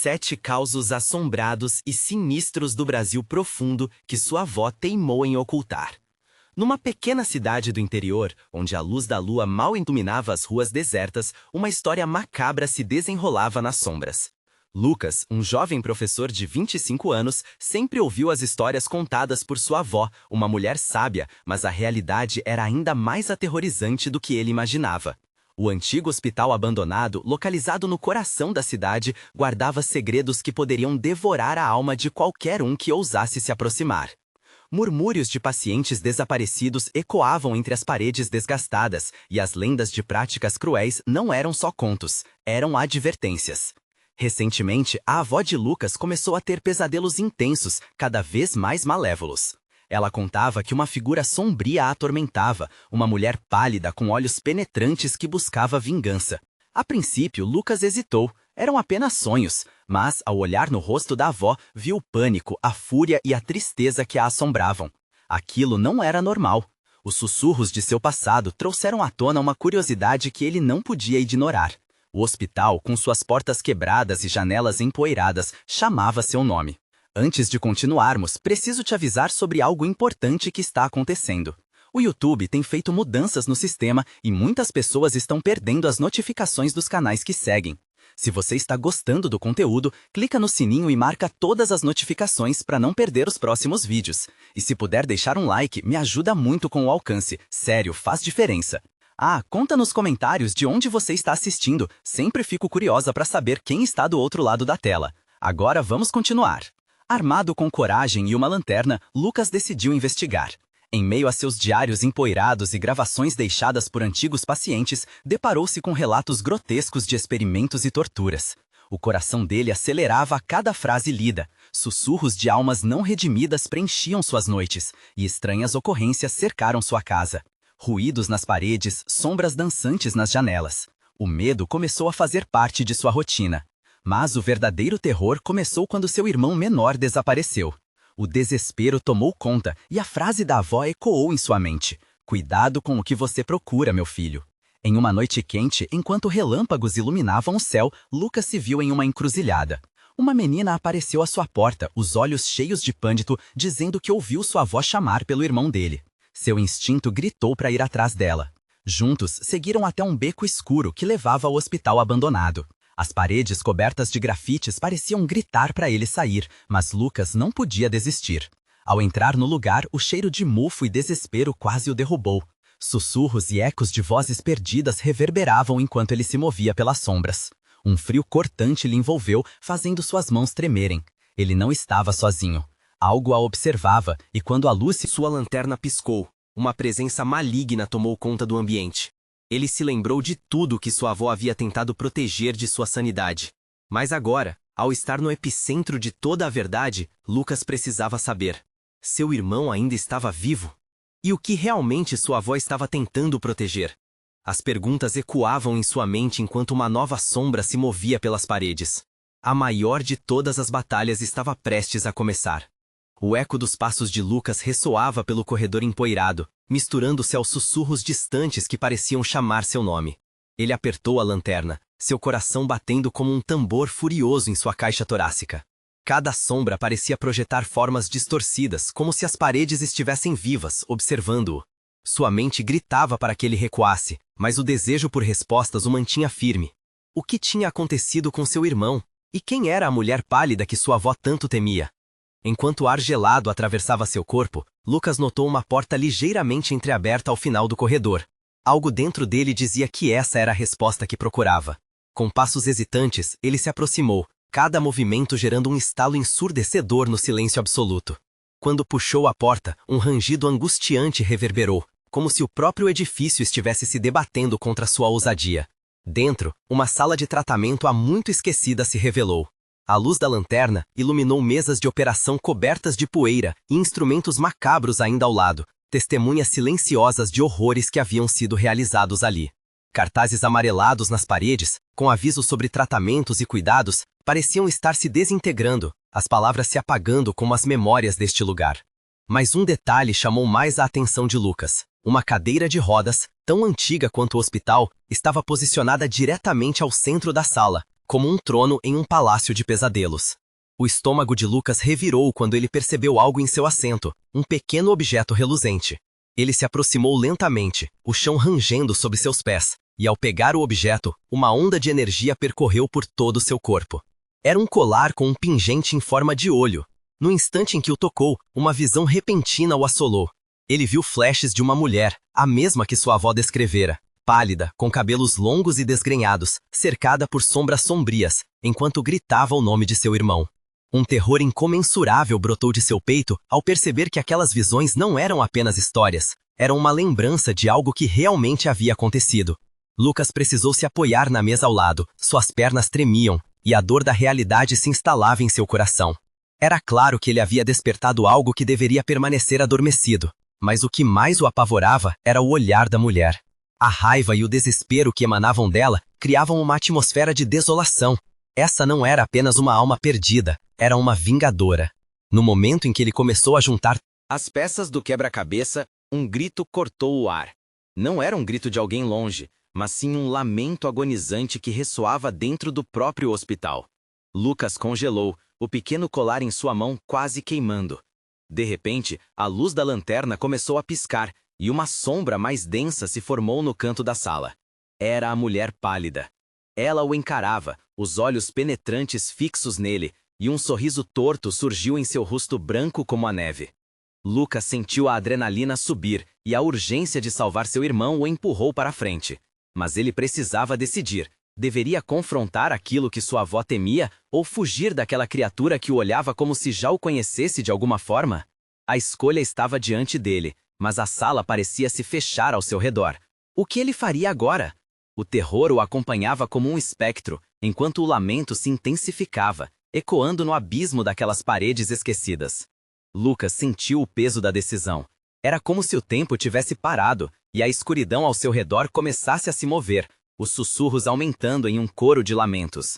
7 causos assombrados e sinistros do Brasil profundo que sua avó teimou em ocultar. Numa pequena cidade do interior, onde a luz da lua mal iluminava as ruas desertas, uma história macabra se desenrolava nas sombras. Lucas, um jovem professor de 25 anos, sempre ouviu as histórias contadas por sua avó, uma mulher sábia, mas a realidade era ainda mais aterrorizante do que ele imaginava. O antigo hospital abandonado, localizado no coração da cidade, guardava segredos que poderiam devorar a alma de qualquer um que ousasse se aproximar. Murmúrios de pacientes desaparecidos ecoavam entre as paredes desgastadas, e as lendas de práticas cruéis não eram só contos, eram advertências. Recentemente, a avó de Lucas começou a ter pesadelos intensos, cada vez mais malévolos. Ela contava que uma figura sombria a atormentava, uma mulher pálida com olhos penetrantes que buscava vingança. A princípio, Lucas hesitou. Eram apenas sonhos, mas, ao olhar no rosto da avó, viu o pânico, a fúria e a tristeza que a assombravam. Aquilo não era normal. Os sussurros de seu passado trouxeram à tona uma curiosidade que ele não podia ignorar. O hospital, com suas portas quebradas e janelas empoeiradas, chamava seu nome. Antes de continuarmos, preciso te avisar sobre algo importante que está acontecendo. O YouTube tem feito mudanças no sistema e muitas pessoas estão perdendo as notificações dos canais que seguem. Se você está gostando do conteúdo, clica no sininho e marca todas as notificações para não perder os próximos vídeos. E se puder deixar um like, me ajuda muito com o alcance. Sério, faz diferença. Conta nos comentários de onde você está assistindo. Sempre fico curiosa para saber quem está do outro lado da tela. Agora vamos continuar. Armado com coragem e uma lanterna, Lucas decidiu investigar. Em meio a seus diários empoeirados e gravações deixadas por antigos pacientes, deparou-se com relatos grotescos de experimentos e torturas. O coração dele acelerava a cada frase lida. Sussurros de almas não redimidas preenchiam suas noites, e estranhas ocorrências cercaram sua casa. Ruídos nas paredes, sombras dançantes nas janelas. O medo começou a fazer parte de sua rotina. Mas o verdadeiro terror começou quando seu irmão menor desapareceu. O desespero tomou conta e a frase da avó ecoou em sua mente. Cuidado com o que você procura, meu filho. Em uma noite quente, enquanto relâmpagos iluminavam o céu, Lucas se viu em uma encruzilhada. Uma menina apareceu à sua porta, os olhos cheios de pânico, dizendo que ouviu sua avó chamar pelo irmão dele. Seu instinto gritou para ir atrás dela. Juntos, seguiram até um beco escuro que levava ao hospital abandonado. As paredes cobertas de grafites pareciam gritar para ele sair, mas Lucas não podia desistir. Ao entrar no lugar, o cheiro de mofo e desespero quase o derrubou. Sussurros e ecos de vozes perdidas reverberavam enquanto ele se movia pelas sombras. Um frio cortante lhe envolveu, fazendo suas mãos tremerem. Ele não estava sozinho. Algo a observava, e quando a luz de sua lanterna piscou, uma presença maligna tomou conta do ambiente. Ele se lembrou de tudo que sua avó havia tentado proteger de sua sanidade. Mas agora, ao estar no epicentro de toda a verdade, Lucas precisava saber. Seu irmão ainda estava vivo? E o que realmente sua avó estava tentando proteger? As perguntas ecoavam em sua mente enquanto uma nova sombra se movia pelas paredes. A maior de todas as batalhas estava prestes a começar. O eco dos passos de Lucas ressoava pelo corredor empoeirado, misturando-se aos sussurros distantes que pareciam chamar seu nome. Ele apertou a lanterna, seu coração batendo como um tambor furioso em sua caixa torácica. Cada sombra parecia projetar formas distorcidas, como se as paredes estivessem vivas, observando-o. Sua mente gritava para que ele recuasse, mas o desejo por respostas o mantinha firme. O que tinha acontecido com seu irmão? E quem era a mulher pálida que sua avó tanto temia? Enquanto o ar gelado atravessava seu corpo, Lucas notou uma porta ligeiramente entreaberta ao final do corredor. Algo dentro dele dizia que essa era a resposta que procurava. Com passos hesitantes, ele se aproximou, cada movimento gerando um estalo ensurdecedor no silêncio absoluto. Quando puxou a porta, um rangido angustiante reverberou, como se o próprio edifício estivesse se debatendo contra sua ousadia. Dentro, uma sala de tratamento há muito esquecida se revelou. A luz da lanterna iluminou mesas de operação cobertas de poeira e instrumentos macabros ainda ao lado, testemunhas silenciosas de horrores que haviam sido realizados ali. Cartazes amarelados nas paredes, com avisos sobre tratamentos e cuidados, pareciam estar se desintegrando, as palavras se apagando como as memórias deste lugar. Mas um detalhe chamou mais a atenção de Lucas. Uma cadeira de rodas, tão antiga quanto o hospital, estava posicionada diretamente ao centro da sala, como um trono em um palácio de pesadelos. O estômago de Lucas revirou quando ele percebeu algo em seu assento, um pequeno objeto reluzente. Ele se aproximou lentamente, o chão rangendo sob seus pés, e ao pegar o objeto, uma onda de energia percorreu por todo o seu corpo. Era um colar com um pingente em forma de olho. No instante em que o tocou, uma visão repentina o assolou. Ele viu flashes de uma mulher, a mesma que sua avó descrevera, pálida, com cabelos longos e desgrenhados, cercada por sombras sombrias, enquanto gritava o nome de seu irmão. Um terror incomensurável brotou de seu peito ao perceber que aquelas visões não eram apenas histórias, eram uma lembrança de algo que realmente havia acontecido. Lucas precisou se apoiar na mesa ao lado, suas pernas tremiam, e a dor da realidade se instalava em seu coração. Era claro que ele havia despertado algo que deveria permanecer adormecido, mas o que mais o apavorava era o olhar da mulher. A raiva e o desespero que emanavam dela criavam uma atmosfera de desolação. Essa não era apenas uma alma perdida, era uma vingadora. No momento em que ele começou a juntar as peças do quebra-cabeça, um grito cortou o ar. Não era um grito de alguém longe, mas sim um lamento agonizante que ressoava dentro do próprio hospital. Lucas congelou, o pequeno colar em sua mão quase queimando. De repente, a luz da lanterna começou a piscar, e uma sombra mais densa se formou no canto da sala. Era a mulher pálida. Ela o encarava, os olhos penetrantes fixos nele, e um sorriso torto surgiu em seu rosto branco como a neve. Lucas sentiu a adrenalina subir, e a urgência de salvar seu irmão o empurrou para a frente. Mas ele precisava decidir. Deveria confrontar aquilo que sua avó temia ou fugir daquela criatura que o olhava como se já o conhecesse de alguma forma? A escolha estava diante dele, mas a sala parecia se fechar ao seu redor. O que ele faria agora? O terror o acompanhava como um espectro, enquanto o lamento se intensificava, ecoando no abismo daquelas paredes esquecidas. Lucas sentiu o peso da decisão. Era como se o tempo tivesse parado e a escuridão ao seu redor começasse a se mover, os sussurros aumentando em um coro de lamentos.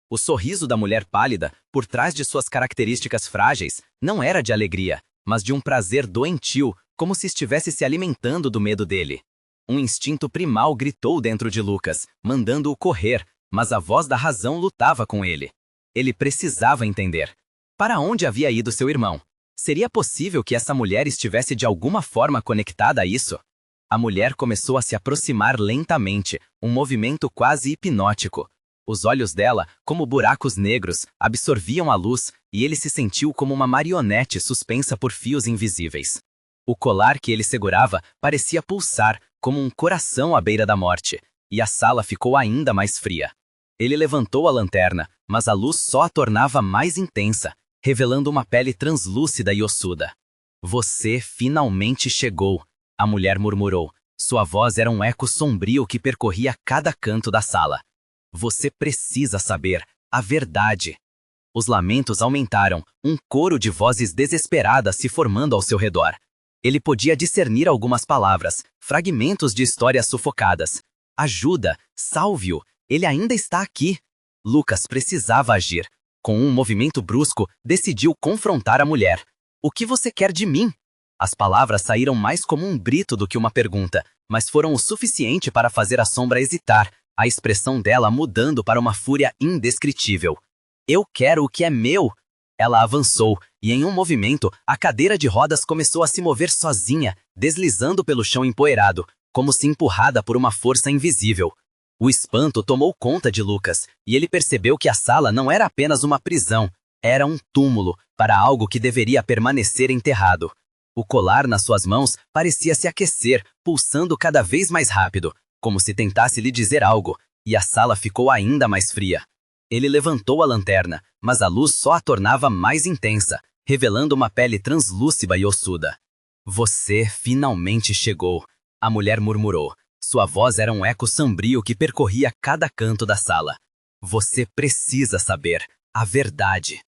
O sorriso da mulher pálida, por trás de suas características frágeis, não era de alegria, mas de um prazer doentio, como se estivesse se alimentando do medo dele. Um instinto primal gritou dentro de Lucas, mandando-o correr, mas a voz da razão lutava com ele. Ele precisava entender. Para onde havia ido seu irmão? Seria possível que essa mulher estivesse de alguma forma conectada a isso? A mulher começou a se aproximar lentamente, um movimento quase hipnótico. Os olhos dela, como buracos negros, absorviam a luz, e ele se sentiu como uma marionete suspensa por fios invisíveis. O colar que ele segurava parecia pulsar, como um coração à beira da morte, e a sala ficou ainda mais fria. Ele levantou a lanterna, mas a luz só a tornava mais intensa, revelando uma pele translúcida e ossuda. "Você finalmente chegou", a mulher murmurou. Sua voz era um eco sombrio que percorria cada canto da sala. "Você precisa saber a verdade." Os lamentos aumentaram, um coro de vozes desesperadas se formando ao seu redor. Ele podia discernir algumas palavras, fragmentos de histórias sufocadas. "Ajuda! Salve-o! Ele ainda está aqui!" Lucas precisava agir. Com um movimento brusco, decidiu confrontar a mulher. "O que você quer de mim?" As palavras saíram mais como um grito do que uma pergunta, mas foram o suficiente para fazer a sombra hesitar, a expressão dela mudando para uma fúria indescritível. "Eu quero o que é meu!" Ela avançou, e em um movimento, a cadeira de rodas começou a se mover sozinha, deslizando pelo chão empoeirado, como se empurrada por uma força invisível. O espanto tomou conta de Lucas, e ele percebeu que a sala não era apenas uma prisão, era um túmulo para algo que deveria permanecer enterrado. O colar nas suas mãos parecia se aquecer, pulsando cada vez mais rápido, como se tentasse lhe dizer algo, e a sala ficou ainda mais fria. Ele levantou a lanterna, mas a luz só a tornava mais intensa, revelando uma pele translúcida e ossuda. "Você finalmente chegou", a mulher murmurou. Sua voz era um eco sombrio que percorria cada canto da sala. "Você precisa saber a verdade."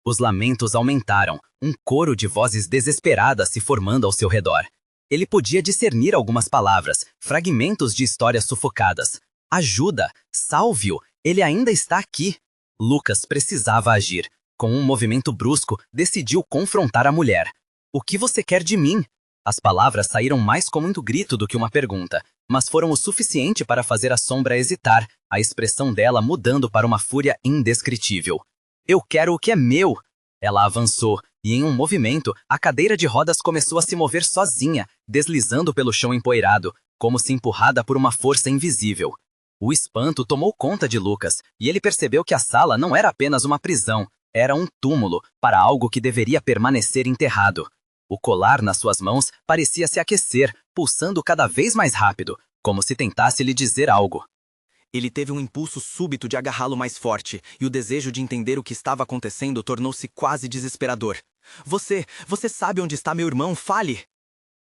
Os lamentos aumentaram, um coro de vozes desesperadas se formando ao seu redor. Ele podia discernir algumas palavras, fragmentos de histórias sufocadas. "Ajuda! Salve-o! Ele ainda está aqui!" Lucas precisava agir. Com um movimento brusco, decidiu confrontar a mulher. "O que você quer de mim?" As palavras saíram mais como um grito do que uma pergunta, mas foram o suficiente para fazer a sombra hesitar, a expressão dela mudando para uma fúria indescritível. Eu quero o que é meu! Ela avançou, e em um movimento, a cadeira de rodas começou a se mover sozinha, deslizando pelo chão empoeirado, como se empurrada por uma força invisível. O espanto tomou conta de Lucas, e ele percebeu que a sala não era apenas uma prisão, era um túmulo para algo que deveria permanecer enterrado. O colar nas suas mãos parecia se aquecer, pulsando cada vez mais rápido, como se tentasse lhe dizer algo. Ele teve um impulso súbito de agarrá-lo mais forte, e o desejo de entender o que estava acontecendo tornou-se quase desesperador. Você sabe onde está meu irmão? Fale!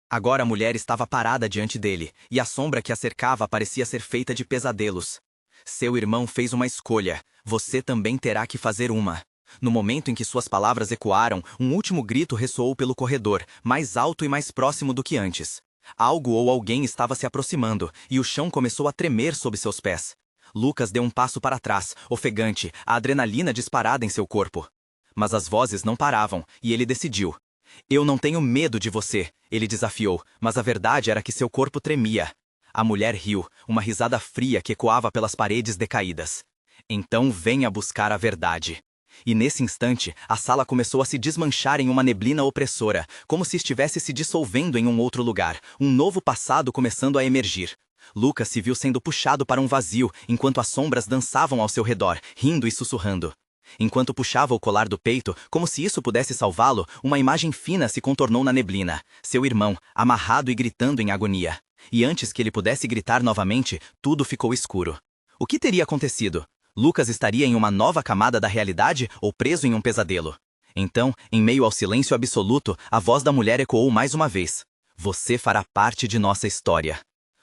Agora a mulher estava parada diante dele, e a sombra que a cercava parecia ser feita de pesadelos. Seu irmão fez uma escolha, você também terá que fazer uma. No momento em que suas palavras ecoaram, um último grito ressoou pelo corredor, mais alto e mais próximo do que antes. Algo ou alguém estava se aproximando, e o chão começou a tremer sob seus pés. Lucas deu um passo para trás, ofegante, a adrenalina disparada em seu corpo. Mas as vozes não paravam, e ele decidiu. Eu não tenho medo de você, ele desafiou, mas a verdade era que seu corpo tremia. A mulher riu, uma risada fria que ecoava pelas paredes decaídas. Então venha buscar a verdade. E nesse instante, a sala começou a se desmanchar em uma neblina opressora, como se estivesse se dissolvendo em um outro lugar, um novo passado começando a emergir. Lucas se viu sendo puxado para um vazio, enquanto as sombras dançavam ao seu redor, rindo e sussurrando. Enquanto puxava o colar do peito, como se isso pudesse salvá-lo, uma imagem fina se contornou na neblina. Seu irmão, amarrado e gritando em agonia. E antes que ele pudesse gritar novamente, tudo ficou escuro. O que teria acontecido? Lucas estaria em uma nova camada da realidade ou preso em um pesadelo? Então, em meio ao silêncio absoluto, a voz da mulher ecoou mais uma vez. Você fará parte de nossa história.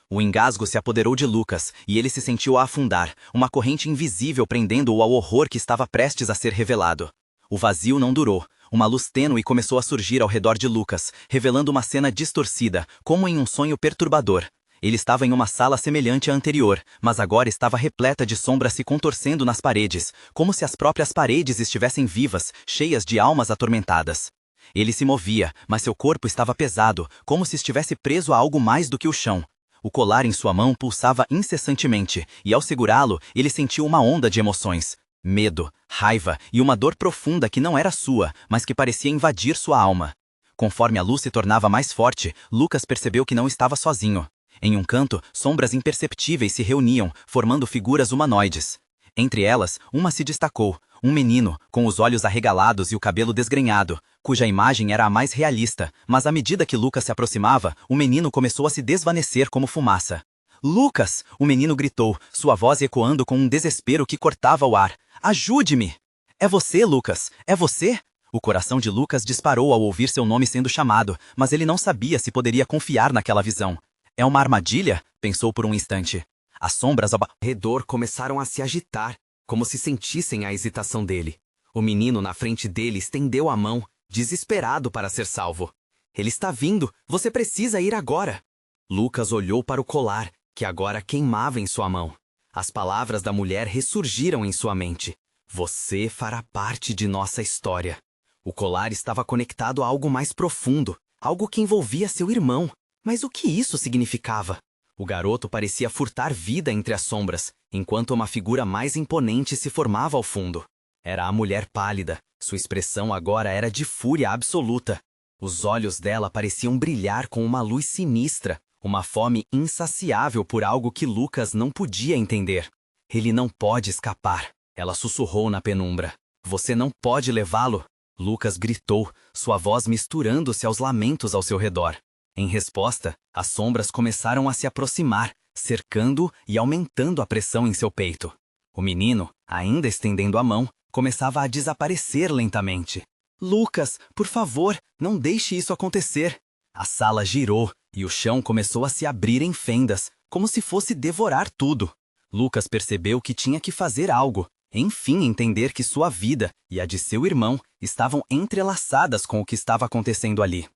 O engasgo se apoderou de Lucas, e ele se sentiu a afundar, uma corrente invisível prendendo-o ao horror que estava prestes a ser revelado. O vazio não durou. Uma luz tênue começou a surgir ao redor de Lucas, revelando uma cena distorcida, como em um sonho perturbador. Ele estava em uma sala semelhante à anterior, mas agora estava repleta de sombras se contorcendo nas paredes, como se as próprias paredes estivessem vivas, cheias de almas atormentadas. Ele se movia, mas seu corpo estava pesado, como se estivesse preso a algo mais do que o chão. O colar em sua mão pulsava incessantemente, e ao segurá-lo, ele sentiu uma onda de emoções. Medo, raiva e uma dor profunda que não era sua, mas que parecia invadir sua alma. Conforme a luz se tornava mais forte, Lucas percebeu que não estava sozinho. Em um canto, sombras imperceptíveis se reuniam, formando figuras humanoides. Entre elas, uma se destacou, um menino, com os olhos arregalados e o cabelo desgrenhado, cuja imagem era a mais realista, mas à medida que Lucas se aproximava, o menino começou a se desvanecer como fumaça. Lucas! O menino gritou, sua voz ecoando com um desespero que cortava o ar. Ajude-me! É você, Lucas! É você? O coração de Lucas disparou ao ouvir seu nome sendo chamado, mas ele não sabia se poderia confiar naquela visão. É uma armadilha? Pensou por um instante. As sombras ao redor começaram a se agitar, como se sentissem a hesitação dele. O menino na frente dele estendeu a mão, desesperado para ser salvo. Ele está vindo, você precisa ir agora. Lucas olhou para o colar, que agora queimava em sua mão. As palavras da mulher ressurgiram em sua mente. Você fará parte de nossa história. O colar estava conectado a algo mais profundo, algo que envolvia seu irmão. Mas o que isso significava? O garoto parecia furtar vida entre as sombras, enquanto uma figura mais imponente se formava ao fundo. Era a mulher pálida. Sua expressão agora era de fúria absoluta. Os olhos dela pareciam brilhar com uma luz sinistra, uma fome insaciável por algo que Lucas não podia entender. Ele não pode escapar. Ela sussurrou na penumbra. Você não pode levá-lo. Lucas gritou, sua voz misturando-se aos lamentos ao seu redor. Em resposta, as sombras começaram a se aproximar, cercando e aumentando a pressão em seu peito. O menino, ainda estendendo a mão, começava a desaparecer lentamente. Lucas, por favor, não deixe isso acontecer. A sala girou e o chão começou a se abrir em fendas, como se fosse devorar tudo. Lucas percebeu que tinha que fazer algo, enfim entender que sua vida e a de seu irmão estavam entrelaçadas com o que estava acontecendo ali.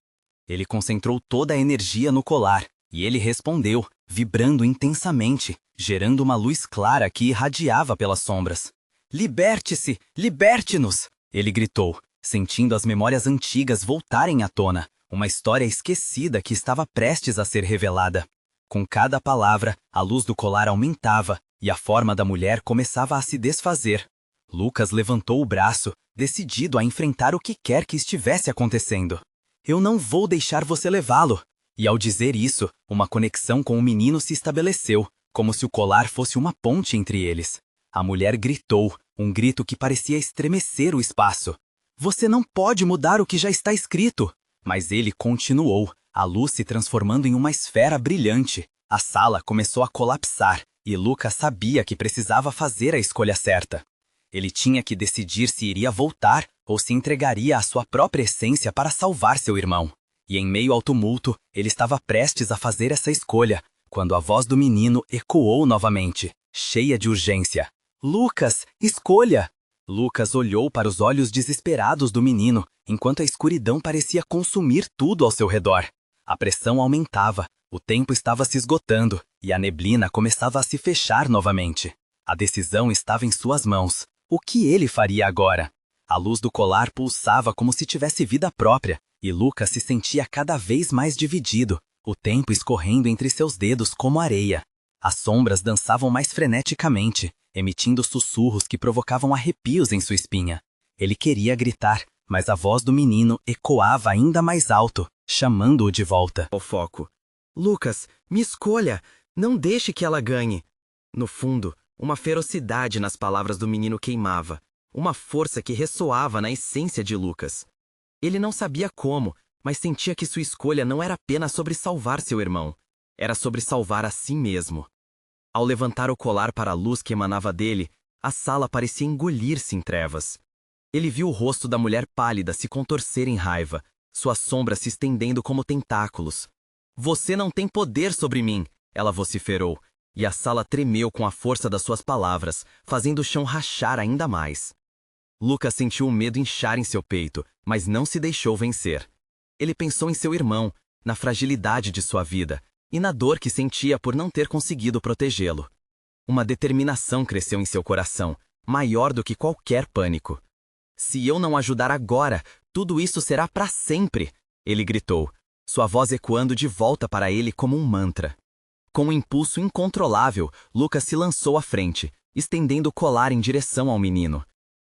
Ele concentrou toda a energia no colar, e ele respondeu, vibrando intensamente, gerando uma luz clara que irradiava pelas sombras. Liberte-se! Liberte-nos! Ele gritou, sentindo as memórias antigas voltarem à tona, uma história esquecida que estava prestes a ser revelada. Com cada palavra, a luz do colar aumentava e a forma da mulher começava a se desfazer. Lucas levantou o braço, decidido a enfrentar o que quer que estivesse acontecendo. Eu não vou deixar você levá-lo. E ao dizer isso, uma conexão com o menino se estabeleceu, como se o colar fosse uma ponte entre eles. A mulher gritou, um grito que parecia estremecer o espaço. Você não pode mudar o que já está escrito. Mas ele continuou, a luz se transformando em uma esfera brilhante. A sala começou a colapsar, e Lucas sabia que precisava fazer a escolha certa. Ele tinha que decidir se iria voltar ou se entregaria à sua própria essência para salvar seu irmão. E em meio ao tumulto, ele estava prestes a fazer essa escolha, quando a voz do menino ecoou novamente, cheia de urgência. Lucas, escolha! Lucas olhou para os olhos desesperados do menino, enquanto a escuridão parecia consumir tudo ao seu redor. A pressão aumentava, o tempo estava se esgotando, e a neblina começava a se fechar novamente. A decisão estava em suas mãos. O que ele faria agora? A luz do colar pulsava como se tivesse vida própria, e Lucas se sentia cada vez mais dividido, o tempo escorrendo entre seus dedos como areia. As sombras dançavam mais freneticamente, emitindo sussurros que provocavam arrepios em sua espinha. Ele queria gritar, mas a voz do menino ecoava ainda mais alto, chamando-o de volta. Ao foco. Lucas, me escolha! Não deixe que ela ganhe! No fundo, uma ferocidade nas palavras do menino queimava, uma força que ressoava na essência de Lucas. Ele não sabia como, mas sentia que sua escolha não era apenas sobre salvar seu irmão, era sobre salvar a si mesmo. Ao levantar o colar para a luz que emanava dele, a sala parecia engolir-se em trevas. Ele viu o rosto da mulher pálida se contorcer em raiva, sua sombra se estendendo como tentáculos. Você não tem poder sobre mim, ela vociferou, e a sala tremeu com a força das suas palavras, fazendo o chão rachar ainda mais. Lucas sentiu o medo inchar em seu peito, mas não se deixou vencer. Ele pensou em seu irmão, na fragilidade de sua vida, e na dor que sentia por não ter conseguido protegê-lo. Uma determinação cresceu em seu coração, maior do que qualquer pânico. Se eu não ajudar agora, tudo isso será para sempre, ele gritou, sua voz ecoando de volta para ele como um mantra. Com um impulso incontrolável, Lucas se lançou à frente, estendendo o colar em direção ao menino.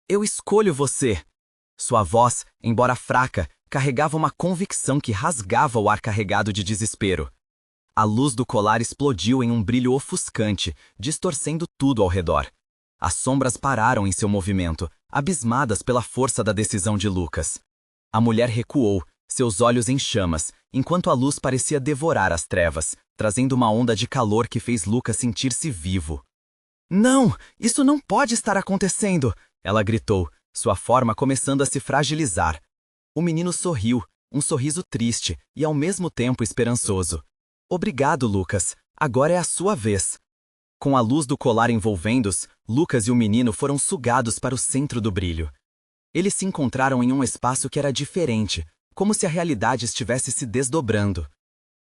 Eu escolho você! Sua voz, embora fraca, carregava uma convicção que rasgava o ar carregado de desespero. A luz do colar explodiu em um brilho ofuscante, distorcendo tudo ao redor. As sombras pararam em seu movimento, abismadas pela força da decisão de Lucas. A mulher recuou, seus olhos em chamas, enquanto a luz parecia devorar as trevas, trazendo uma onda de calor que fez Lucas sentir-se vivo. Não! Isso não pode estar acontecendo! Ela gritou, sua forma começando a se fragilizar. O menino sorriu, um sorriso triste e ao mesmo tempo esperançoso. Obrigado, Lucas. Agora é a sua vez. Com a luz do colar envolvendo-os, Lucas e o menino foram sugados para o centro do brilho. Eles se encontraram em um espaço que era diferente, como se a realidade estivesse se desdobrando.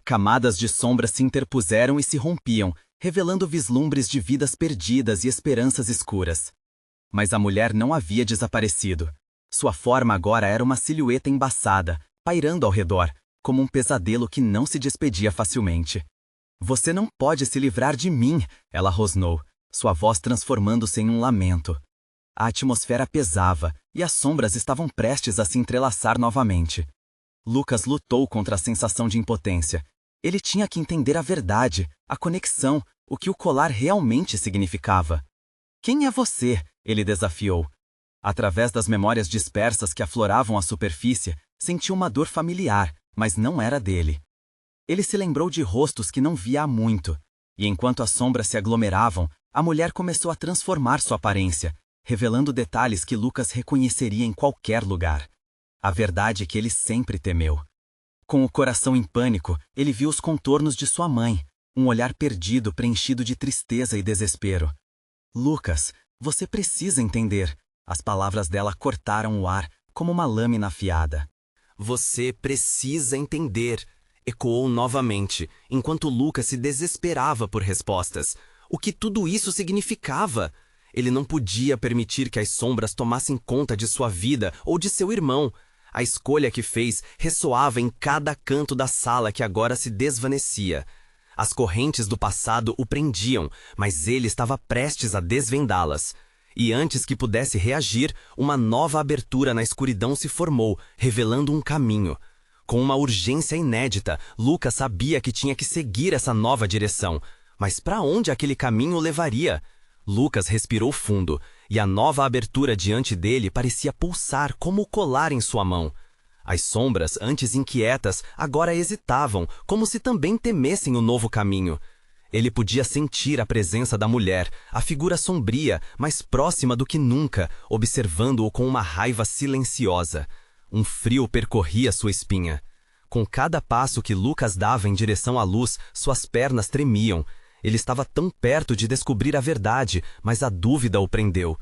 Camadas de sombra se interpuseram e se rompiam, revelando vislumbres de vidas perdidas e esperanças escuras. Mas a mulher não havia desaparecido. Sua forma agora era uma silhueta embaçada, pairando ao redor, como um pesadelo que não se despedia facilmente. Você não pode se livrar de mim, ela rosnou, sua voz transformando-se em um lamento. A atmosfera pesava e as sombras estavam prestes a se entrelaçar novamente. Lucas lutou contra a sensação de impotência. Ele tinha que entender a verdade, a conexão, o que o colar realmente significava. Quem é você? Ele desafiou. Através das memórias dispersas que afloravam a superfície, sentiu uma dor familiar, mas não era dele. Ele se lembrou de rostos que não via há muito, e enquanto as sombras se aglomeravam, a mulher começou a transformar sua aparência, revelando detalhes que Lucas reconheceria em qualquer lugar. A verdade que ele sempre temeu. Com o coração em pânico, ele viu os contornos de sua mãe, um olhar perdido preenchido de tristeza e desespero. Lucas, você precisa entender. As palavras dela cortaram o ar como uma lâmina afiada. Você precisa entender, ecoou novamente, enquanto Lucas se desesperava por respostas. O que tudo isso significava? Ele não podia permitir que as sombras tomassem conta de sua vida ou de seu irmão. A escolha que fez ressoava em cada canto da sala que agora se desvanecia. As correntes do passado o prendiam, mas ele estava prestes a desvendá-las. E antes que pudesse reagir, uma nova abertura na escuridão se formou, revelando um caminho. Com uma urgência inédita, Lucas sabia que tinha que seguir essa nova direção. Mas para onde aquele caminho o levaria? Lucas respirou fundo, e a nova abertura diante dele parecia pulsar como o colar em sua mão. As sombras, antes inquietas, agora hesitavam, como se também temessem o novo caminho. Ele podia sentir a presença da mulher, a figura sombria, mais próxima do que nunca, observando-o com uma raiva silenciosa. Um frio percorria sua espinha. Com cada passo que Lucas dava em direção à luz, suas pernas tremiam. Ele estava tão perto de descobrir a verdade, mas a dúvida o prendeu.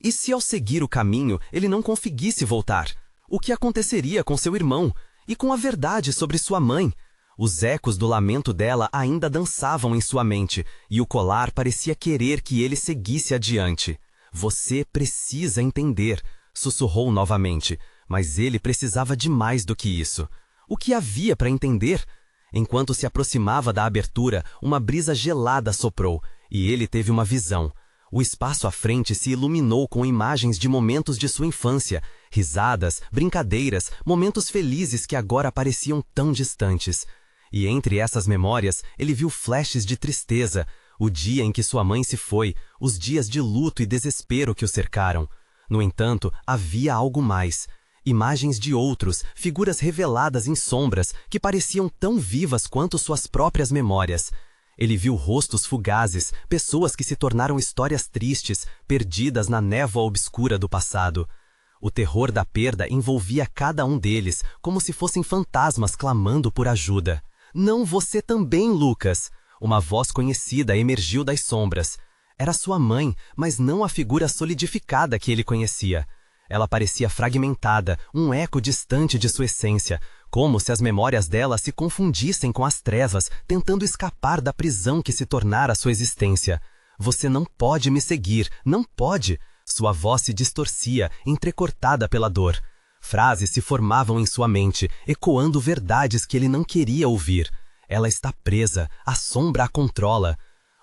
E se ao seguir o caminho ele não conseguisse voltar? O que aconteceria com seu irmão? E com a verdade sobre sua mãe? Os ecos do lamento dela ainda dançavam em sua mente, e o colar parecia querer que ele seguisse adiante. Você precisa entender, sussurrou novamente, mas ele precisava de mais do que isso. O que havia para entender? Enquanto se aproximava da abertura, uma brisa gelada soprou, e ele teve uma visão. O espaço à frente se iluminou com imagens de momentos de sua infância, risadas, brincadeiras, momentos felizes que agora pareciam tão distantes. E entre essas memórias, ele viu flashes de tristeza, o dia em que sua mãe se foi, os dias de luto e desespero que o cercaram. No entanto, havia algo mais. Imagens de outros, figuras reveladas em sombras, que pareciam tão vivas quanto suas próprias memórias. Ele viu rostos fugazes, pessoas que se tornaram histórias tristes, perdidas na névoa obscura do passado. O terror da perda envolvia cada um deles, como se fossem fantasmas clamando por ajuda. Não você também, Lucas! Uma voz conhecida emergiu das sombras. Era sua mãe, mas não a figura solidificada que ele conhecia. Ela parecia fragmentada, um eco distante de sua essência, como se as memórias dela se confundissem com as trevas, tentando escapar da prisão que se tornara sua existência. Você não pode me seguir, não pode! Sua voz se distorcia, entrecortada pela dor. Frases se formavam em sua mente, ecoando verdades que ele não queria ouvir. Ela está presa, a sombra a controla.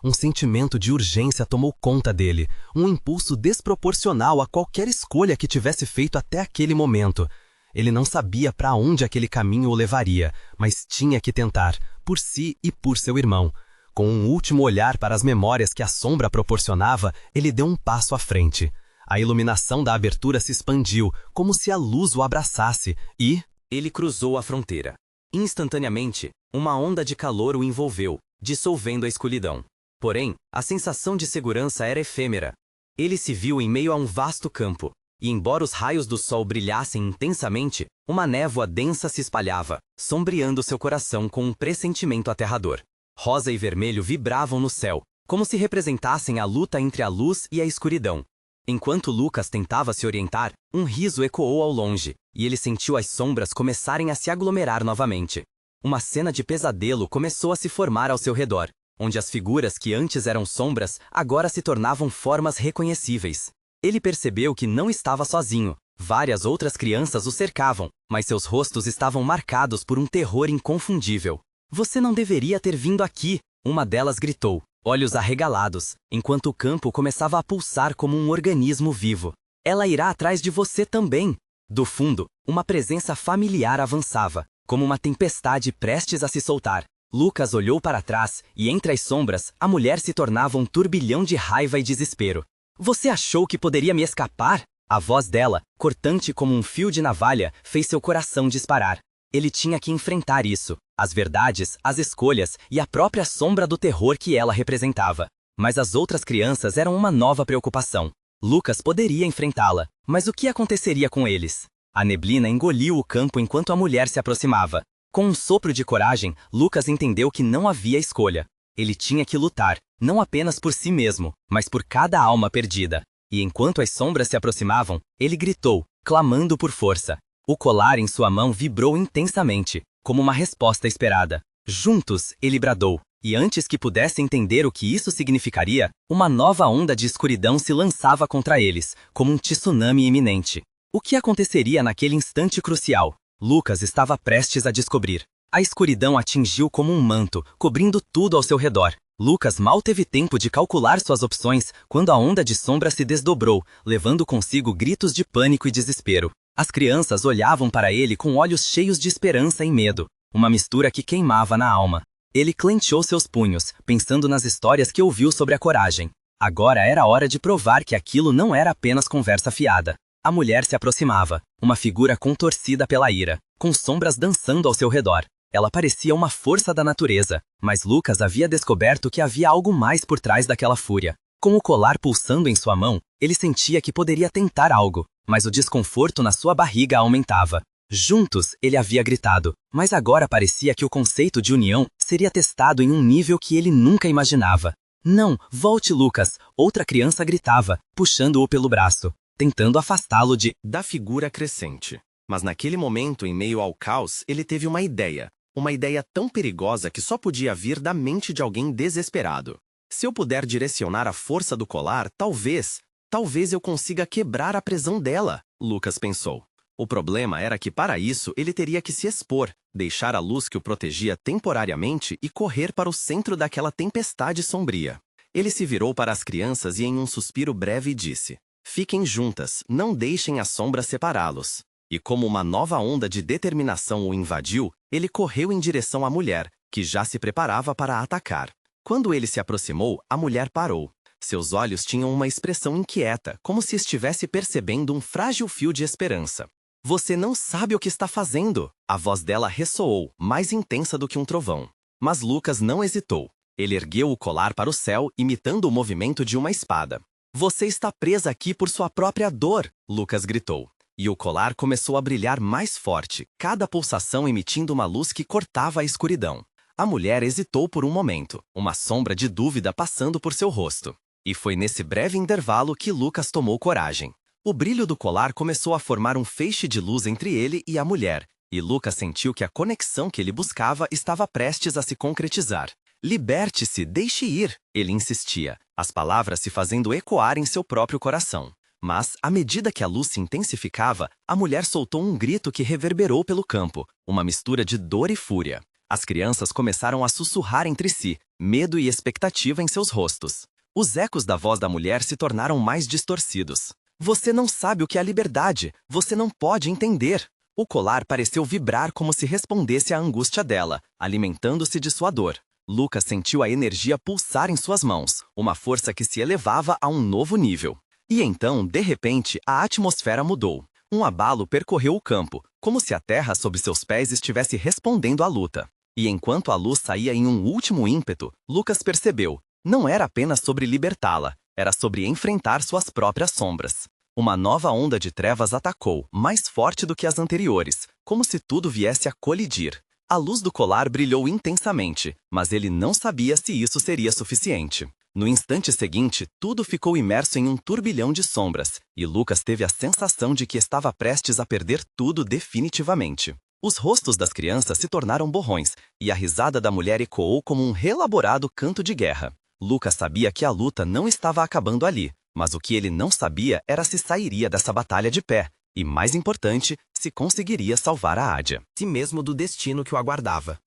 Um sentimento de urgência tomou conta dele, um impulso desproporcional a qualquer escolha que tivesse feito até aquele momento. Ele não sabia para onde aquele caminho o levaria, mas tinha que tentar, por si e por seu irmão. Com um último olhar para as memórias que a sombra proporcionava, ele deu um passo à frente. A iluminação da abertura se expandiu, como se a luz o abraçasse, e ele cruzou a fronteira. Instantaneamente, uma onda de calor o envolveu, dissolvendo a escuridão. Porém, a sensação de segurança era efêmera. Ele se viu em meio a um vasto campo, e embora os raios do sol brilhassem intensamente, uma névoa densa se espalhava, sombreando seu coração com um pressentimento aterrador. Rosa e vermelho vibravam no céu, como se representassem a luta entre a luz e a escuridão. Enquanto Lucas tentava se orientar, um riso ecoou ao longe, e ele sentiu as sombras começarem a se aglomerar novamente. Uma cena de pesadelo começou a se formar ao seu redor, onde as figuras que antes eram sombras agora se tornavam formas reconhecíveis. Ele percebeu que não estava sozinho. Várias outras crianças o cercavam, mas seus rostos estavam marcados por um terror inconfundível. "Você não deveria ter vindo aqui!" Uma delas gritou, olhos arregalados, enquanto o campo começava a pulsar como um organismo vivo. "Ela irá atrás de você também!" Do fundo, uma presença familiar avançava, como uma tempestade prestes a se soltar. Lucas olhou para trás, e entre as sombras, a mulher se tornava um turbilhão de raiva e desespero. "Você achou que poderia me escapar?" A voz dela, cortante como um fio de navalha, fez seu coração disparar. Ele tinha que enfrentar isso, as verdades, as escolhas e a própria sombra do terror que ela representava. Mas as outras crianças eram uma nova preocupação. Lucas poderia enfrentá-la, mas o que aconteceria com eles? A neblina engoliu o campo enquanto a mulher se aproximava. Com um sopro de coragem, Lucas entendeu que não havia escolha. Ele tinha que lutar, não apenas por si mesmo, mas por cada alma perdida. E enquanto as sombras se aproximavam, ele gritou, clamando por força. O colar em sua mão vibrou intensamente, como uma resposta esperada. Juntos, ele bradou. E antes que pudesse entender o que isso significaria, uma nova onda de escuridão se lançava contra eles, como um tsunami iminente. O que aconteceria naquele instante crucial? Lucas estava prestes a descobrir. A escuridão atingiu como um manto, cobrindo tudo ao seu redor. Lucas mal teve tempo de calcular suas opções quando a onda de sombra se desdobrou, levando consigo gritos de pânico e desespero. As crianças olhavam para ele com olhos cheios de esperança e medo, uma mistura que queimava na alma. Ele clenchou seus punhos, pensando nas histórias que ouviu sobre a coragem. Agora era hora de provar que aquilo não era apenas conversa fiada. A mulher se aproximava, uma figura contorcida pela ira, com sombras dançando ao seu redor. Ela parecia uma força da natureza, mas Lucas havia descoberto que havia algo mais por trás daquela fúria. Com o colar pulsando em sua mão, ele sentia que poderia tentar algo, mas o desconforto na sua barriga aumentava. Juntos, ele havia gritado, mas agora parecia que o conceito de união seria testado em um nível que ele nunca imaginava. Não, volte, Lucas! Outra criança gritava, puxando-o pelo braço, tentando afastá-lo da figura crescente. Mas naquele momento, em meio ao caos, ele teve uma ideia. Uma ideia tão perigosa que só podia vir da mente de alguém desesperado. Se eu puder direcionar a força do colar, talvez eu consiga quebrar a prisão dela, Lucas pensou. O problema era que para isso ele teria que se expor, deixar a luz que o protegia temporariamente e correr para o centro daquela tempestade sombria. Ele se virou para as crianças e em um suspiro breve disse: "Fiquem juntas, não deixem a sombra separá-los." E como uma nova onda de determinação o invadiu, ele correu em direção à mulher, que já se preparava para atacar. Quando ele se aproximou, a mulher parou. Seus olhos tinham uma expressão inquieta, como se estivesse percebendo um frágil fio de esperança. "Você não sabe o que está fazendo!" A voz dela ressoou, mais intensa do que um trovão. Mas Lucas não hesitou. Ele ergueu o colar para o céu, imitando o movimento de uma espada. "Você está presa aqui por sua própria dor!" Lucas gritou. E o colar começou a brilhar mais forte, cada pulsação emitindo uma luz que cortava a escuridão. A mulher hesitou por um momento, uma sombra de dúvida passando por seu rosto. E foi nesse breve intervalo que Lucas tomou coragem. O brilho do colar começou a formar um feixe de luz entre ele e a mulher, e Lucas sentiu que a conexão que ele buscava estava prestes a se concretizar. "Liberte-se, deixe ir!" ele insistia, as palavras se fazendo ecoar em seu próprio coração. Mas, à medida que a luz se intensificava, a mulher soltou um grito que reverberou pelo campo, uma mistura de dor e fúria. As crianças começaram a sussurrar entre si, medo e expectativa em seus rostos. Os ecos da voz da mulher se tornaram mais distorcidos. "Você não sabe o que é liberdade, você não pode entender." O colar pareceu vibrar como se respondesse à angústia dela, alimentando-se de sua dor. Lucas sentiu a energia pulsar em suas mãos, uma força que se elevava a um novo nível. E então, de repente, a atmosfera mudou. Um abalo percorreu o campo, como se a terra sob seus pés estivesse respondendo à luta. E enquanto a luz saía em um último ímpeto, Lucas percebeu, não era apenas sobre libertá-la, era sobre enfrentar suas próprias sombras. Uma nova onda de trevas atacou, mais forte do que as anteriores, como se tudo viesse a colidir. A luz do colar brilhou intensamente, mas ele não sabia se isso seria suficiente. No instante seguinte, tudo ficou imerso em um turbilhão de sombras, e Lucas teve a sensação de que estava prestes a perder tudo definitivamente. Os rostos das crianças se tornaram borrões, e a risada da mulher ecoou como um reelaborado canto de guerra. Lucas sabia que a luta não estava acabando ali, mas o que ele não sabia era se sairia dessa batalha de pé, e mais importante, se conseguiria salvar a Ádia, si mesmo do destino que o aguardava.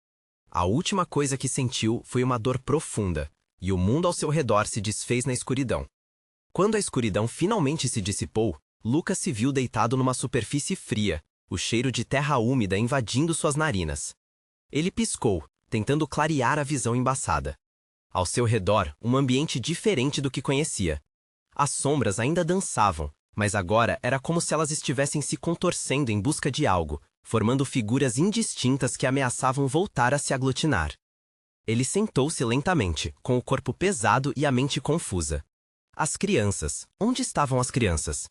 A última coisa que sentiu foi uma dor profunda, e o mundo ao seu redor se desfez na escuridão. Quando a escuridão finalmente se dissipou, Lucas se viu deitado numa superfície fria, o cheiro de terra úmida invadindo suas narinas. Ele piscou, tentando clarear a visão embaçada. Ao seu redor, um ambiente diferente do que conhecia. As sombras ainda dançavam, mas agora era como se elas estivessem se contorcendo em busca de algo, formando figuras indistintas que ameaçavam voltar a se aglutinar. Ele sentou-se lentamente, com o corpo pesado e a mente confusa. As crianças. Onde estavam as crianças?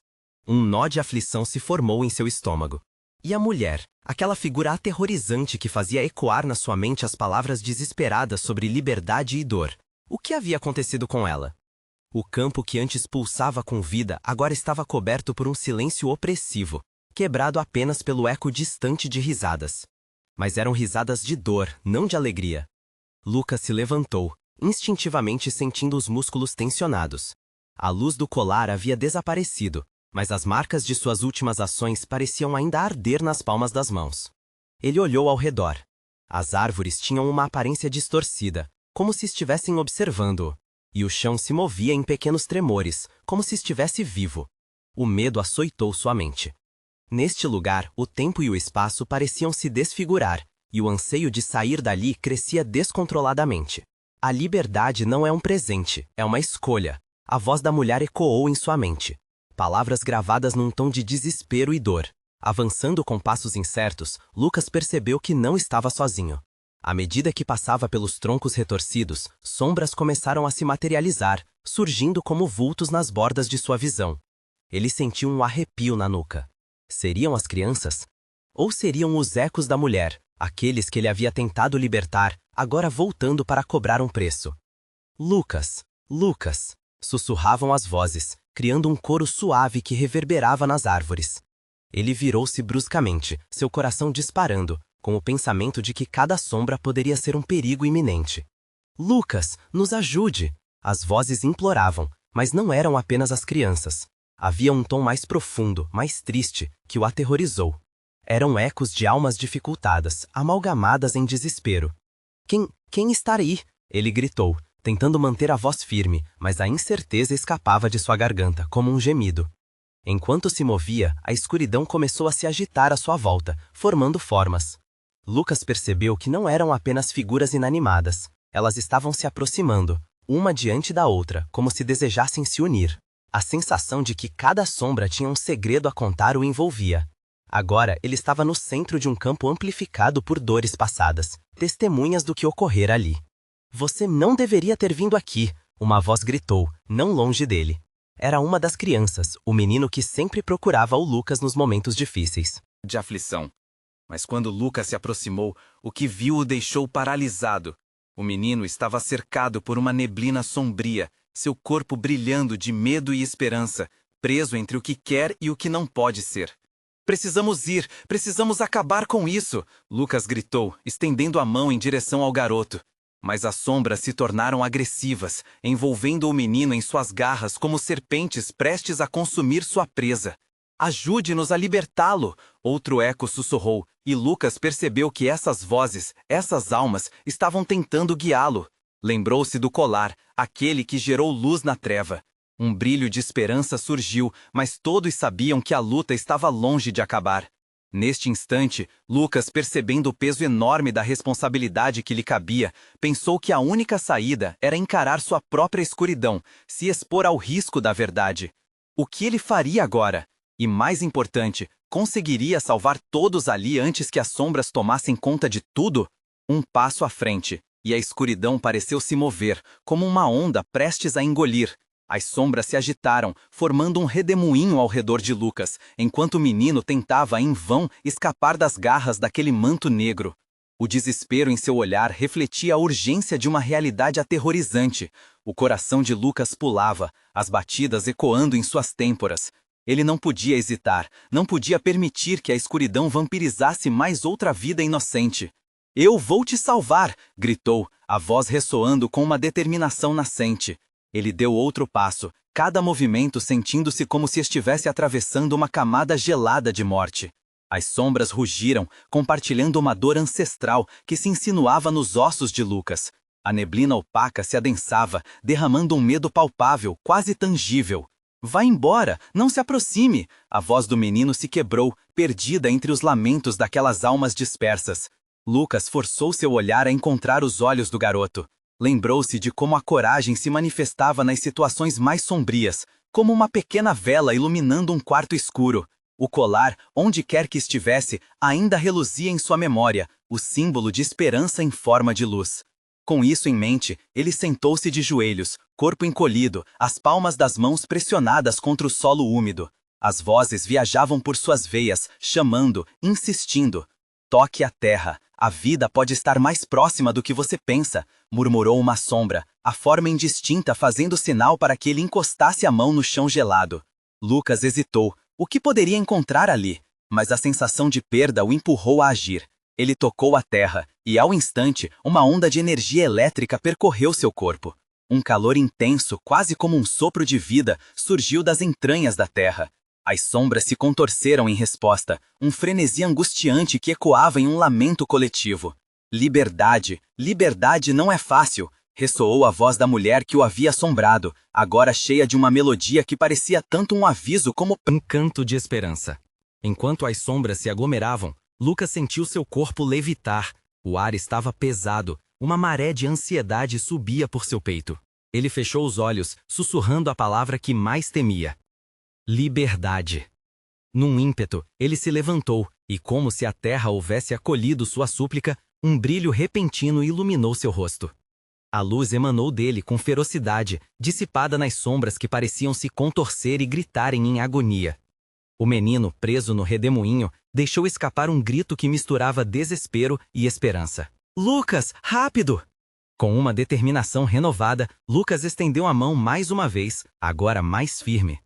Um nó de aflição se formou em seu estômago. E a mulher, aquela figura aterrorizante que fazia ecoar na sua mente as palavras desesperadas sobre liberdade e dor. O que havia acontecido com ela? O campo que antes pulsava com vida agora estava coberto por um silêncio opressivo, quebrado apenas pelo eco distante de risadas. Mas eram risadas de dor, não de alegria. Lucas se levantou, instintivamente sentindo os músculos tensionados. A luz do colar havia desaparecido, mas as marcas de suas últimas ações pareciam ainda arder nas palmas das mãos. Ele olhou ao redor. As árvores tinham uma aparência distorcida, como se estivessem observando-o, e o chão se movia em pequenos tremores, como se estivesse vivo. O medo açoitou sua mente. Neste lugar, o tempo e o espaço pareciam se desfigurar, e o anseio de sair dali crescia descontroladamente. A liberdade não é um presente, é uma escolha. A voz da mulher ecoou em sua mente. Palavras gravadas num tom de desespero e dor. Avançando com passos incertos, Lucas percebeu que não estava sozinho. À medida que passava pelos troncos retorcidos, sombras começaram a se materializar, surgindo como vultos nas bordas de sua visão. Ele sentiu um arrepio na nuca. Seriam as crianças? Ou seriam os ecos da mulher, aqueles que ele havia tentado libertar, agora voltando para cobrar um preço? Lucas, Lucas, sussurravam as vozes, criando um coro suave que reverberava nas árvores. Ele virou-se bruscamente, seu coração disparando, com o pensamento de que cada sombra poderia ser um perigo iminente. Lucas, nos ajude! As vozes imploravam, mas não eram apenas as crianças. Havia um tom mais profundo, mais triste, que o aterrorizou. Eram ecos de almas dificultadas, amalgamadas em desespero. Quem está aí? Ele gritou, tentando manter a voz firme, mas a incerteza escapava de sua garganta, como um gemido. Enquanto se movia, a escuridão começou a se agitar à sua volta, formando formas. Lucas percebeu que não eram apenas figuras inanimadas. Elas estavam se aproximando, uma diante da outra, como se desejassem se unir. A sensação de que cada sombra tinha um segredo a contar o envolvia. Agora ele estava no centro de um campo amplificado por dores passadas, testemunhas do que ocorrera ali. Você não deveria ter vindo aqui, uma voz gritou, não longe dele. Era uma das crianças, o menino que sempre procurava o Lucas nos momentos difíceis. De aflição. Mas quando Lucas se aproximou, o que viu o deixou paralisado. O menino estava cercado por uma neblina sombria, seu corpo brilhando de medo e esperança, preso entre o que quer e o que não pode ser. Precisamos ir, precisamos acabar com isso, Lucas gritou, estendendo a mão em direção ao garoto. Mas as sombras se tornaram agressivas, envolvendo o menino em suas garras como serpentes prestes a consumir sua presa. Ajude-nos a libertá-lo! Outro eco sussurrou, e Lucas percebeu que essas vozes, essas almas, estavam tentando guiá-lo. Lembrou-se do colar, aquele que gerou luz na treva. Um brilho de esperança surgiu, mas todos sabiam que a luta estava longe de acabar. Neste instante, Lucas, percebendo o peso enorme da responsabilidade que lhe cabia, pensou que a única saída era encarar sua própria escuridão, se expor ao risco da verdade. O que ele faria agora? E mais importante, conseguiria salvar todos ali antes que as sombras tomassem conta de tudo? Um passo à frente, e a escuridão pareceu se mover, como uma onda prestes a engolir. As sombras se agitaram, formando um redemoinho ao redor de Lucas, enquanto o menino tentava, em vão, escapar das garras daquele manto negro. O desespero em seu olhar refletia a urgência de uma realidade aterrorizante. O coração de Lucas pulava, as batidas ecoando em suas têmporas. Ele não podia hesitar, não podia permitir que a escuridão vampirizasse mais outra vida inocente. "Eu vou te salvar!" gritou, a voz ressoando com uma determinação nascente. Ele deu outro passo, cada movimento sentindo-se como se estivesse atravessando uma camada gelada de morte. As sombras rugiram, compartilhando uma dor ancestral que se insinuava nos ossos de Lucas. A neblina opaca se adensava, derramando um medo palpável, quase tangível. "Vá embora! Não se aproxime!" A voz do menino se quebrou, perdida entre os lamentos daquelas almas dispersas. Lucas forçou seu olhar a encontrar os olhos do garoto. Lembrou-se de como a coragem se manifestava nas situações mais sombrias, como uma pequena vela iluminando um quarto escuro. O colar, onde quer que estivesse, ainda reluzia em sua memória, o símbolo de esperança em forma de luz. Com isso em mente, ele sentou-se de joelhos, corpo encolhido, as palmas das mãos pressionadas contra o solo úmido. As vozes viajavam por suas veias, chamando, insistindo. "Toque a terra. A vida pode estar mais próxima do que você pensa", murmurou uma sombra, a forma indistinta fazendo sinal para que ele encostasse a mão no chão gelado. Lucas hesitou. O que poderia encontrar ali? Mas a sensação de perda o empurrou a agir. Ele tocou a terra, e ao instante, uma onda de energia elétrica percorreu seu corpo. Um calor intenso, quase como um sopro de vida, surgiu das entranhas da terra. As sombras se contorceram em resposta, um frenesi angustiante que ecoava em um lamento coletivo. Liberdade, liberdade não é fácil, ressoou a voz da mulher que o havia assombrado, agora cheia de uma melodia que parecia tanto um aviso como um canto de esperança. Enquanto as sombras se aglomeravam, Lucas sentiu seu corpo levitar. O ar estava pesado, uma maré de ansiedade subia por seu peito. Ele fechou os olhos, sussurrando a palavra que mais temia. Liberdade. Num ímpeto, ele se levantou, e como se a terra houvesse acolhido sua súplica, um brilho repentino iluminou seu rosto. A luz emanou dele com ferocidade, dissipada nas sombras que pareciam se contorcer e gritarem em agonia. O menino, preso no redemoinho, deixou escapar um grito que misturava desespero e esperança. Lucas, rápido! Com uma determinação renovada, Lucas estendeu a mão mais uma vez, agora mais firme.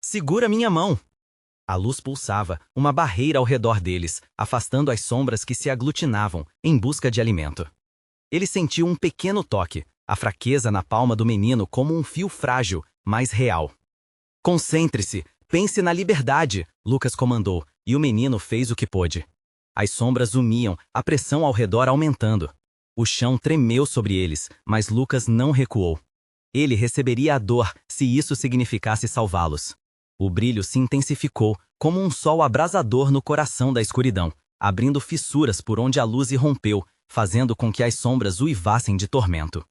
Segura minha mão! A luz pulsava, uma barreira ao redor deles, afastando as sombras que se aglutinavam, em busca de alimento. Ele sentiu um pequeno toque, a fraqueza na palma do menino como um fio frágil, mas real. Concentre-se, pense na liberdade, Lucas comandou, e o menino fez o que pôde. As sombras umiam, a pressão ao redor aumentando. O chão tremeu sobre eles, mas Lucas não recuou. Ele receberia a dor se isso significasse salvá-los. O brilho se intensificou, como um sol abrasador no coração da escuridão, abrindo fissuras por onde a luz irrompeu, fazendo com que as sombras uivassem de tormento.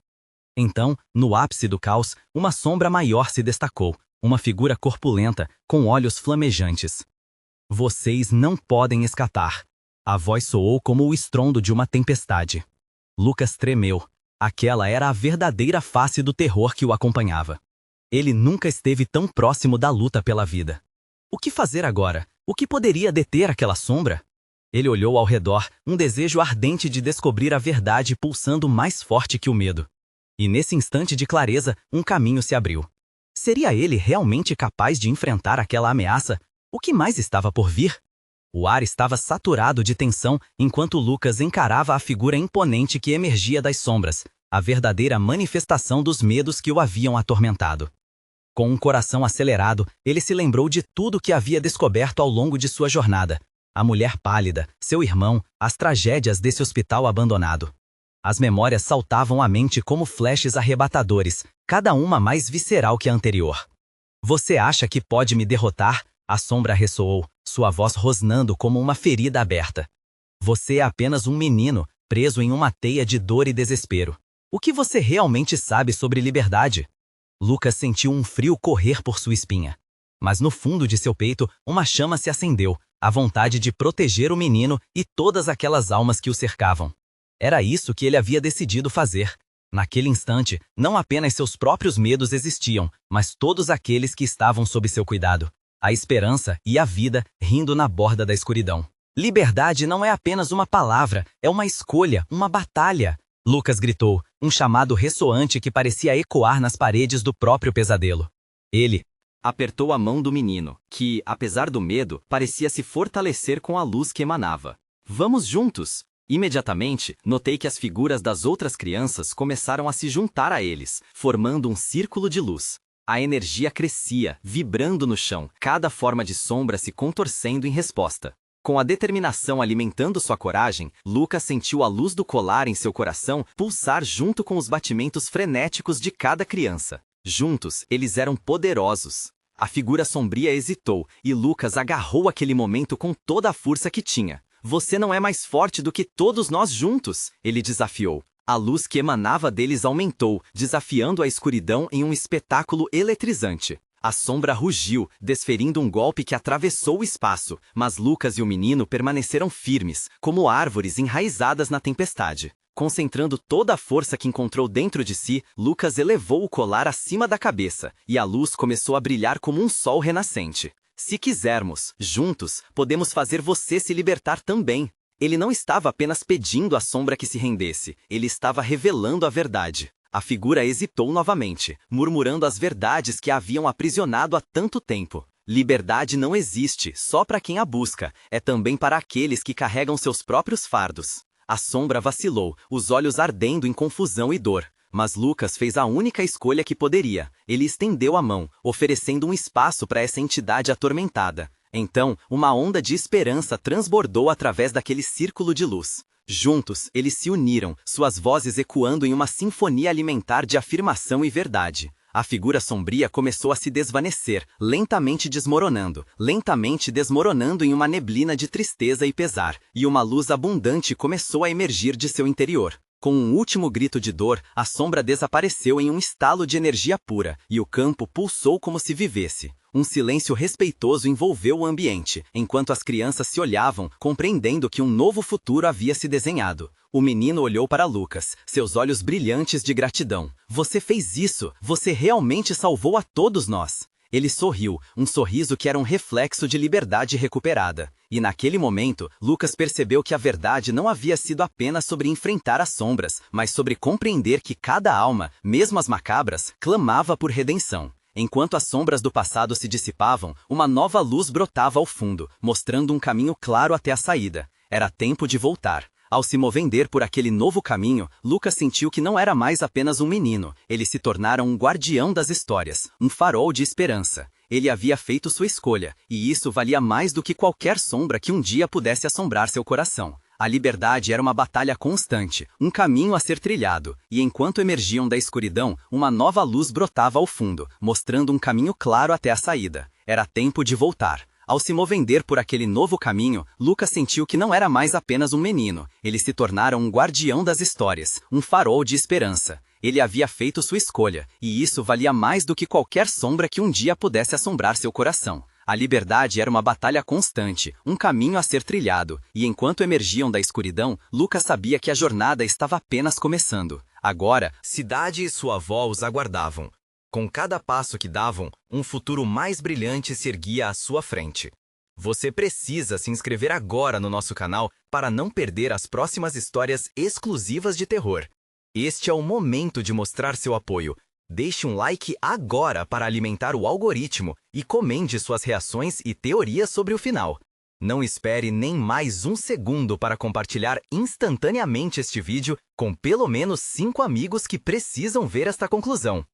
Então, no ápice do caos, uma sombra maior se destacou, uma figura corpulenta, com olhos flamejantes. Vocês não podem escapar. A voz soou como o estrondo de uma tempestade. Lucas tremeu. Aquela era a verdadeira face do terror que o acompanhava. Ele nunca esteve tão próximo da luta pela vida. O que fazer agora? O que poderia deter aquela sombra? Ele olhou ao redor, um desejo ardente de descobrir a verdade pulsando mais forte que o medo. E nesse instante de clareza, um caminho se abriu. Seria ele realmente capaz de enfrentar aquela ameaça? O que mais estava por vir? O ar estava saturado de tensão enquanto Lucas encarava a figura imponente que emergia das sombras, a verdadeira manifestação dos medos que o haviam atormentado. Com um coração acelerado, ele se lembrou de tudo que havia descoberto ao longo de sua jornada. A mulher pálida, seu irmão, as tragédias desse hospital abandonado. As memórias saltavam à mente como flashes arrebatadores, cada uma mais visceral que a anterior. Você acha que pode me derrotar? A sombra ressoou, sua voz rosnando como uma ferida aberta. Você é apenas um menino, preso em uma teia de dor e desespero. O que você realmente sabe sobre liberdade? Lucas sentiu um frio correr por sua espinha. Mas no fundo de seu peito, uma chama se acendeu, a vontade de proteger o menino e todas aquelas almas que o cercavam. Era isso que ele havia decidido fazer. Naquele instante, não apenas seus próprios medos existiam, mas todos aqueles que estavam sob seu cuidado. A esperança e a vida rindo na borda da escuridão. Liberdade não é apenas uma palavra, é uma escolha, uma batalha. Lucas gritou, um chamado ressoante que parecia ecoar nas paredes do próprio pesadelo. Ele apertou a mão do menino, que, apesar do medo, parecia se fortalecer com a luz que emanava. Vamos juntos! Imediatamente, notei que as figuras das outras crianças começaram a se juntar a eles, formando um círculo de luz. A energia crescia, vibrando no chão, cada forma de sombra se contorcendo em resposta. Com a determinação alimentando sua coragem, Lucas sentiu a luz do colar em seu coração pulsar junto com os batimentos frenéticos de cada criança. Juntos, eles eram poderosos. A figura sombria hesitou, e Lucas agarrou aquele momento com toda a força que tinha. Você não é mais forte do que todos nós juntos, ele desafiou. A luz que emanava deles aumentou, desafiando a escuridão em um espetáculo eletrizante. A sombra rugiu, desferindo um golpe que atravessou o espaço, mas Lucas e o menino permaneceram firmes, como árvores enraizadas na tempestade. Concentrando toda a força que encontrou dentro de si, Lucas elevou o colar acima da cabeça, e a luz começou a brilhar como um sol renascente. Se quisermos, juntos, podemos fazer você se libertar também. Ele não estava apenas pedindo à sombra que se rendesse, ele estava revelando a verdade. A figura hesitou novamente, murmurando as verdades que a haviam aprisionado há tanto tempo. Liberdade não existe só para quem a busca, é também para aqueles que carregam seus próprios fardos. A sombra vacilou, os olhos ardendo em confusão e dor. Mas Lucas fez a única escolha que poderia. Ele estendeu a mão, oferecendo um espaço para essa entidade atormentada. Então, uma onda de esperança transbordou através daquele círculo de luz. Juntos, eles se uniram, suas vozes ecoando em uma sinfonia alimentar de afirmação e verdade. A figura sombria começou a se desvanecer, lentamente desmoronando em uma neblina de tristeza e pesar, e uma luz abundante começou a emergir de seu interior. Com um último grito de dor, a sombra desapareceu em um estalo de energia pura, e o campo pulsou como se vivesse. Um silêncio respeitoso envolveu o ambiente, enquanto as crianças se olhavam, compreendendo que um novo futuro havia se desenhado. O menino olhou para Lucas, seus olhos brilhantes de gratidão. Você fez isso! Você realmente salvou a todos nós! Ele sorriu, um sorriso que era um reflexo de liberdade recuperada. E naquele momento, Lucas percebeu que a verdade não havia sido apenas sobre enfrentar as sombras, mas sobre compreender que cada alma, mesmo as macabras, clamava por redenção. Enquanto as sombras do passado se dissipavam, uma nova luz brotava ao fundo, mostrando um caminho claro até a saída. Era tempo de voltar. Ao se mover por aquele novo caminho, Lucas sentiu que não era mais apenas um menino. Ele se tornara um guardião das histórias, um farol de esperança. Ele havia feito sua escolha, e isso valia mais do que qualquer sombra que um dia pudesse assombrar seu coração. A liberdade era uma batalha constante, um caminho a ser trilhado, e enquanto emergiam da escuridão, uma nova luz brotava ao fundo, mostrando um caminho claro até a saída. Era tempo de voltar. Ao se mover por aquele novo caminho, Lucas sentiu que não era mais apenas um menino. Ele se tornara um guardião das histórias, um farol de esperança. Ele havia feito sua escolha, e isso valia mais do que qualquer sombra que um dia pudesse assombrar seu coração. A liberdade era uma batalha constante, um caminho a ser trilhado, e enquanto emergiam da escuridão, Lucas sabia que a jornada estava apenas começando. Agora, cidade e sua avó os aguardavam. Com cada passo que davam, um futuro mais brilhante se erguia à sua frente. Você precisa se inscrever agora no nosso canal para não perder as próximas histórias exclusivas de terror. Este é o momento de mostrar seu apoio. Deixe um like agora para alimentar o algoritmo e comente suas reações e teorias sobre o final. Não espere nem mais um segundo para compartilhar instantaneamente este vídeo com pelo menos 5 amigos que precisam ver esta conclusão.